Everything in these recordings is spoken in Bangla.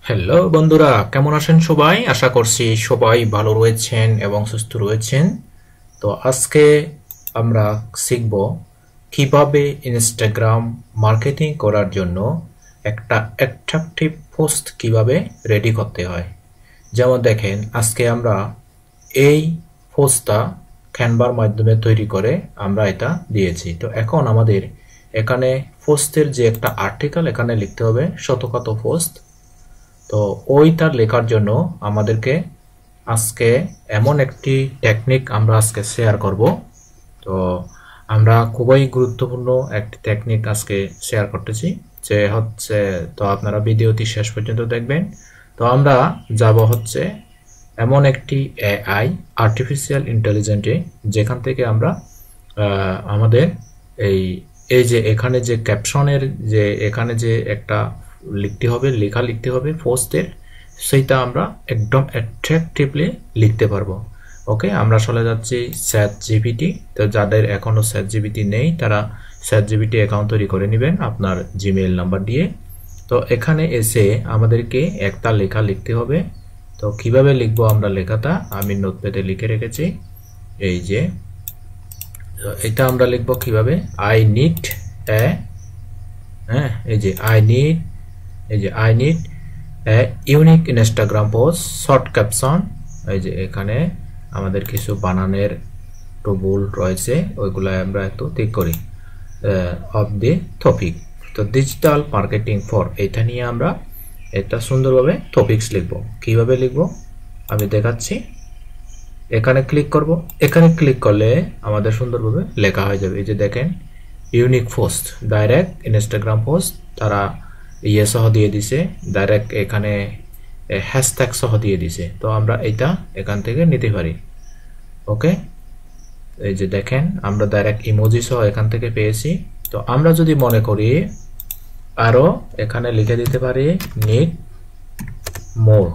হ্যালো বন্ধুরা, কেমন আছেন সবাই? আশা করছি সবাই ভালো রয়েছেন এবং সুস্থ রয়েছেন। তো আজকে আমরা শিখব কিভাবে ইনস্টাগ্রাম মার্কেটিং করার জন্য একটা অ্যাট্রাকটিভ পোস্ট কিভাবে রেডি করতে হয়। যেমন দেখেন, আজকে আমরা এই পোস্টটা ক্যানভার মাধ্যমে তৈরি করে আমরা এটা দিয়েছি। তো এখন আমাদের এখানে পোস্টের যে একটা আর্টিকেল এখানে লিখতে হবে শতকত পোস্ট। তো ওইটা লেখার জন্য আমাদেরকে আজকে এমন একটি টেকনিক আমরা আজকে শেয়ার করব। তো আমরা খুবই গুরুত্বপূর্ণ একটি টেকনিক আজকে শেয়ার করতেছি, যে হচ্ছে, তো আপনারা ভিডিওটি শেষ পর্যন্ত দেখবেন। তো আমরা যাব হচ্ছে এমন একটি এআই, আর্টিফিশিয়াল ইন্টেলিজেন্টে, যেখান থেকে আমরা আমাদের এই এই যে এখানে যে ক্যাপশনের যে এখানে যে একটা লেখা লিখতে হবে পোস্টের, সেইটা আমরা একদম অ্যাট্রাকটিভলি লিখতে পারবো। ওকে, আমরা চলে যাচ্ছি চ্যাট জিপিটি। তো যাদের এখনো চ্যাট জিপিটি নেই তারা চ্যাট জিপিটি অ্যাকাউন্ট তৈরি করে নেবেন আপনার জিমেইল নাম্বার দিয়ে। তো এখানে এসে আমাদেরকে একটা লেখা লিখতে হবে। তো কিভাবে লিখবো আমরা লেখাটা আমি নোটপ্যাডে লিখে রেখেছি। এই যে এটা আমরা লিখবো কিভাবে, আই নিড এ, হ্যাঁ, এই যে I need a unique Instagram post short caption. এই যে এখানে আমাদের কিছু বানানের একটু ভুল রয়েছে, ওইগুলো আমরা একটু ঠিক করি। অফ দি টপিক, তো ডিজিটাল মার্কেটিং ফর, এটা নিয়ে আমরা এটা সুন্দরভাবে টপিকস লিখব। কিভাবে লিখব আমি দেখাচ্ছি। এখানে ক্লিক করব, এখানে ক্লিক করলে আমাদের সুন্দরভাবে লেখা হয়ে যাবে। এই যে দেখেন, unique post, direct Instagram post তারা ইয়ে সহ দিয়ে দিছে, ডাইরেক্ট এখানে হ্যাশট্যাগ সহ দিয়ে দিছে। তো আমরা এটা এখান থেকে নিতে পারি। ওকে, এই যে দেখেন আমরা ডাইরেক্ট ইমোজি সহ এখান থেকে পেয়েছি। তো আমরা যদি মনে করি আরো এখানে লিখে দিতে পারি নিড মোর,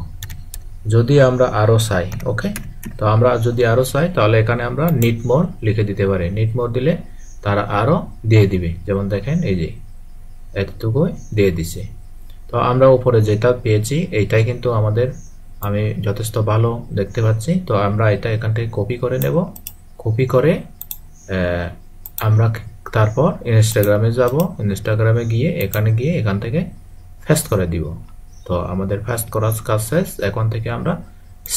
যদি আমরা আরো চাই। ওকে, তো আমরা যদি আরো চাই তাহলে এখানে আমরা নিড মোর লিখে দিতে পারি। নিড মোর দিলে তারা আরো দিয়ে দিবে। যেমন দেখেন এই যে এতটুকু দিয়ে দিছে। তো আমরা উপরে যেটা পেয়েছি এইটাই কিন্তু আমাদের, আমি যথেষ্ট ভালো দেখতে পাচ্ছি। তো আমরা এটা এখান থেকে কপি করে নেব। কপি করে আমরা তারপর ইনস্টাগ্রামে যাব। ইনস্টাগ্রামে গিয়ে এখান থেকে পেস্ট করে দিব। তো আমাদের পেস্ট করার কাজ শেষ। এখন থেকে আমরা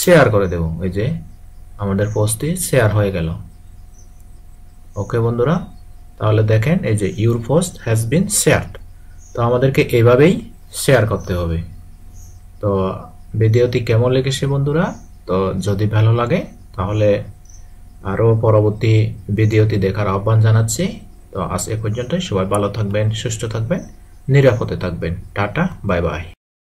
শেয়ার করে দেব। এই যে আমাদের পোস্টটি শেয়ার হয়ে গেল। ওকে বন্ধুরা, তাহলে দেখেন এই যে your post has been shared. তো আমাদেরকে এইভাবেই শেয়ার করতে হবে। তো ভিডিওটি কেমন লেগেছে বন্ধুরা? তো যদি ভালো লাগে তাহলে আরো পরবর্তী ভিডিওটি দেখার আহ্বান জানাচ্ছি। তো আজ এ পর্যন্তই। সবাই ভালো থাকবেন, সুস্থ থাকবেন, নিরাপদে থাকবেন। Tata, bye bye.